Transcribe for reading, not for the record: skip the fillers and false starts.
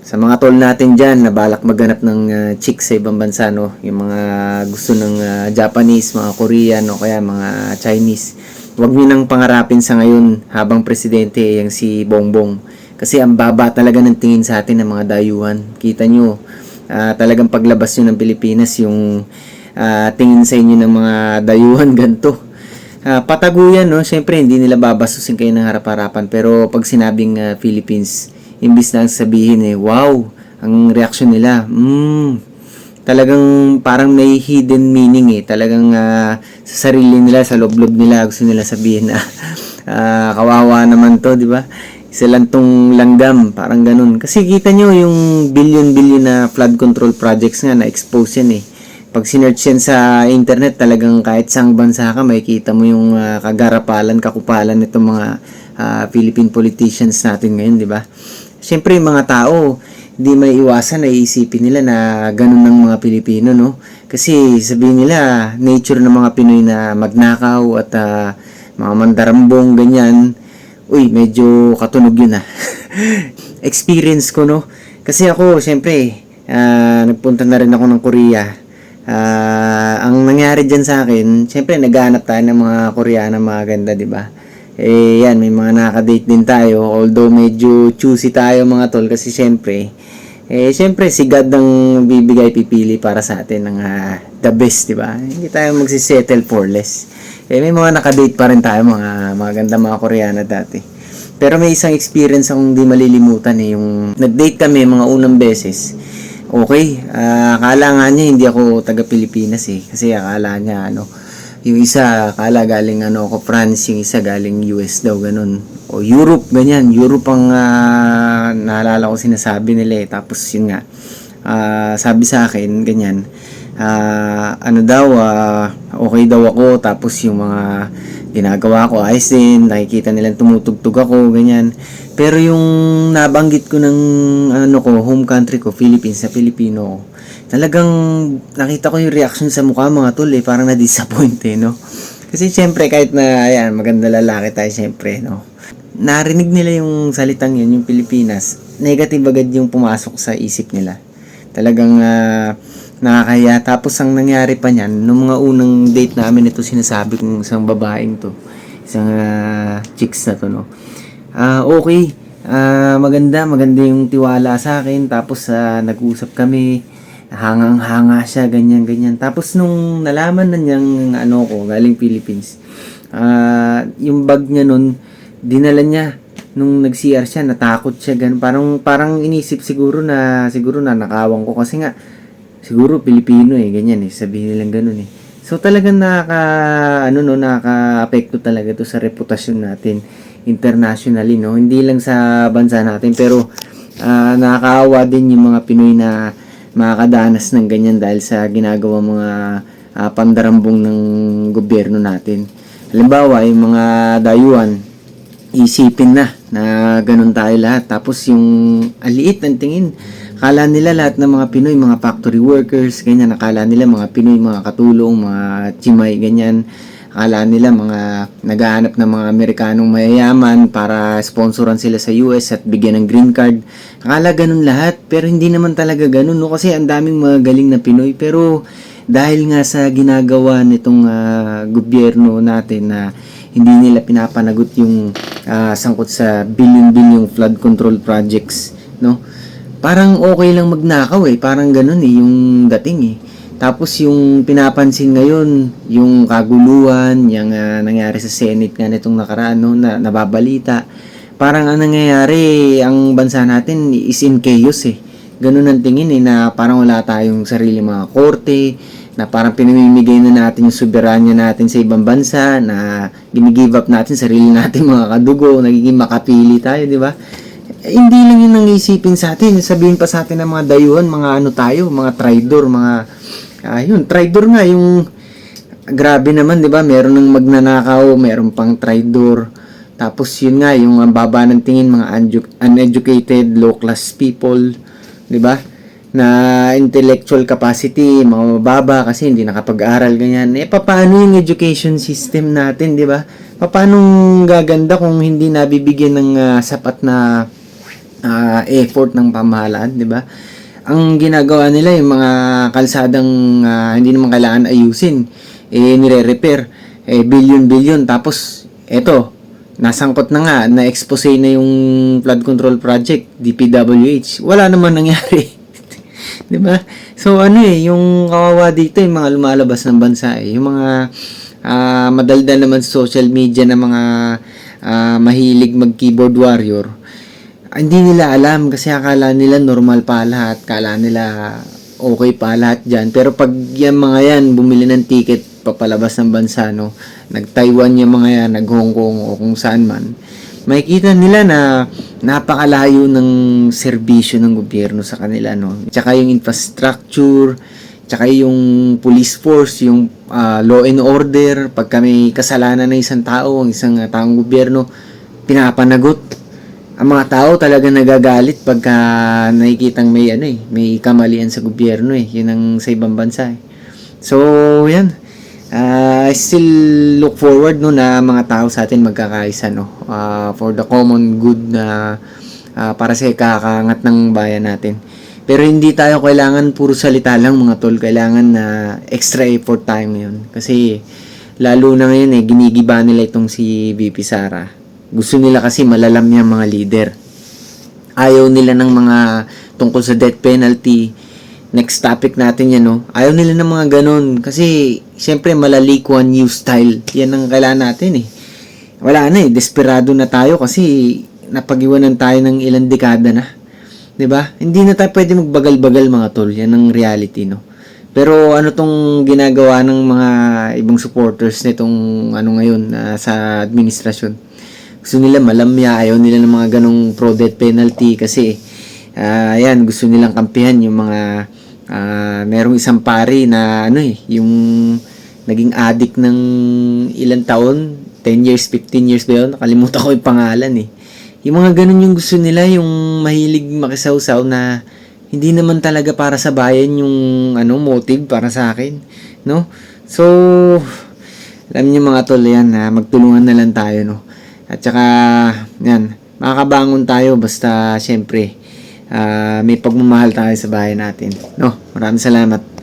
Sa mga tol natin dyan na balak maghanap ng chicks sa ibang bansa, no? Yung mga gusto ng Japanese, mga Korean, o kaya mga Chinese. Huwag nyo nang pangarapin sa ngayon habang presidente yung si Bongbong. Kasi ang baba talaga ng tingin sa atin ng mga dayuhan. Kita nyo, talagang paglabas nyo ng Pilipinas, yung tingin sa inyo ng mga dayuhan ganito. Pataguyan, no? Siyempre, hindi nila babasusin kayo ng harap-harapan. Pero pag sinabing Philippines, imbis na sabihin wow, ang reaksyon nila, talagang parang may hidden meaning Talagang sa sarili nila, sa loob-loob nila, gusto nila sabihin na kawawa naman to, di ba? Isa lang tong langgam, parang ganun. Kasi kita nyo yung billion-billion na flood control projects nga, na-expose yan Pag sinearch yan sa internet, talagang kahit saang bansa ka, makikita mo yung kagarapalan, kakupalan nitong mga Philippine politicians natin ngayon, di ba? Siyempre, yung mga tao, hindi may iwasan na iisipin nila na ganun ng mga Pilipino, no? Kasi sabihin nila, nature ng mga Pinoy na magnakaw at mga mandarambong, ganyan. Uy, medyo katunog yun Experience ko, no? Kasi ako, siyempre, nagpunta na rin ako ng Korea. Ang nangyari dyan sa akin, siyempre, naghahanap tayo ng mga Koreana maganda, di ba? Yan, may mga nakaka-date din tayo. Although medyo choosy tayo mga tol kasi syempre si God ang pipili para sa atin ng the best, di ba? Hindi tayo magsisettle for less. May mga nakadate pa rin tayo, mga maganda mga Koreana dati. Pero may isang experience akong di malilimutan yung nag-date kami mga unang beses. Okay, akala nga niya hindi ako taga Pilipinas kasi akala niya yung isa, akala galing ako France, yung isa galing US daw, ganun. O Europe, ganyan. Europe ang naalala ko sinasabi nila Tapos yun nga, sabi sa akin, ganyan. Okay daw ako. Tapos yung mga ginagawa ko, ayos din. Nakikita nilang tumutugtog ako, ganyan. Pero yung nabanggit ko ng home country ko, Philippines, sa Pilipino, talagang nakita ko yung reaction sa mukha mga tol parang na-disappoint no? Kasi syempre kahit na maganda lalaki tayo syempre, no? Narinig nila yung salitang yun, yung Pilipinas, negative agad yung pumasok sa isip nila. Talagang nakakaya. Tapos ang nangyari pa niyan, nung mga unang date namin, ito sinasabi kong isang babaeng to, isang chicks na to, no? Okay, maganda yung tiwala sa akin. Tapos nag-usap kami, hangang-hanga siya, ganyan. Tapos nung nalaman na niyang galing Philippines, yung bag niya nun, dinala niya. Nung nag-CR siya, natakot siya, parang inisip siguro na nakawang ko kasi nga siguro Pilipino ganyan sabihin nilang ganun So talagang nakaka-apekto talaga to sa reputasyon natin internationally, no? Hindi lang sa bansa natin, pero nakakaawa din yung mga Pinoy na makakadanas ng ganyan dahil sa ginagawa mga pandarambong ng gobyerno natin. Halimbawa, yung mga dayuhan, isipin na ganun tayo lahat. Tapos yung aliit ng tingin, akala nila lahat ng mga Pinoy, mga factory workers, ganyan. Akala nila mga Pinoy, mga katulong, mga chimay, ganyan. Akala nila mga naghahanap ng mga Amerikanong mayayaman para sponsoran sila sa US at bigyan ng green card. Akala ganun lahat, pero hindi naman talaga ganun, no? Kasi ang daming mga galing na Pinoy, pero dahil nga sa ginagawa nitong gobyerno natin na hindi nila pinapanagot yung sangkot sa billion-billion flood control projects, no? Parang okay lang magnakaw parang ganun yung dating Tapos yung pinapansin ngayon, yung kaguluhan, yung nangyari sa Senate nga nitong nakaraan, no, na nababalita. Parang ang nangyayari, ang bansa natin is in chaos Ganun ang tingin na parang wala tayong sarili mga korte, na parang pinamimigay na natin yung soberanya natin sa ibang bansa, na ginigive up natin sarili natin mga kadugo, nagiging makapili tayo, di ba? Hindi lang yun ang isipin sa atin. Sabihin pa sa atin ng mga dayuhan, mga tayo, mga traidor, mga traidor nga yung grabe naman, 'di ba? Meron ng magnanakaw, meron pang traidor. Tapos yun nga yung baba ng tingin mga uneducated, low class people, 'di ba? Na intellectual capacity mga mababa kasi hindi nakapag-aral ganyan. Paano yung education system natin, 'di ba? Paano gaganda kung hindi nabibigyan ng sapat na effort ng pamahalaan, 'di ba? Ang ginagawa nila yung mga kalsadang hindi naman kailangan ayusin, nire-repair, billion-billion, tapos eto, nasangkot na nga, na-expose na yung flood control project, DPWH. Wala naman nangyari. 'Di ba? So yung kawawa dito yung mga lumalabas ng bansa, yung mga madaldal naman sa social media na mga mahilig mag-keyboard warrior. Hindi nila alam kasi akala nila normal pa lahat, akala nila okay pa lahat dyan. Pero pag yung mga yan, bumili ng ticket papalabas ng bansa, no? Nag-Taiwan yung mga yan, nag-Hong Kong o kung saan man, makikita nila na napakalayo ng serbisyo ng gobyerno sa kanila, no? Tsaka yung infrastructure, tsaka yung police force, yung law and order, pag may kasalanan ng isang tao, ang isang taong gobyerno, pinapanagot. Ang mga tao talaga nagagalit pagka nakikitang may kamalian sa gobyerno Yun ang sa ibang bansa So, yan. I still look forward na mga tao sa atin magkakaisa for the common good na para sa kakaangat ng bayan natin. Pero hindi tayo kailangan puro salita lang mga tol, kailangan na extra effort tayo ngayon. Kasi lalo na ngayon ginigiba nila itong si VP Sara. Gusto nila kasi malalam niyang mga leader. Ayaw nila ng mga tungkol sa death penalty. Next topic natin yan, Ayaw nila ng mga ganun. Kasi, syempre, malalikwan new style. Yan ang kailangan natin, Wala na, desperado na tayo kasi napag-iwanan tayo ng ilang dekada na. 'Di ba? Hindi na tayo pwede magbagal-bagal mga tol. Yan ang reality, Pero ano tong ginagawa ng mga ibang supporters nitong ngayon sa administrasyon? Gusto nila malamya, ayaw nila ng mga ganong pro-death penalty kasi gusto nilang kampihan yung mga merong isang pari na yung naging addict ng ilang taon, 10 years, 15 years ba yun? Nakalimutan ko yung pangalan Yung mga ganon yung gusto nila, yung mahilig makisawsaw na hindi naman talaga para sa bayan yung motive para sa akin, no? So, alam niyo mga tol yan, magtulungan na lang tayo, At saka, yan, makakabangon tayo basta syempre may pagmamahal tayo sa bahay natin. Maraming salamat.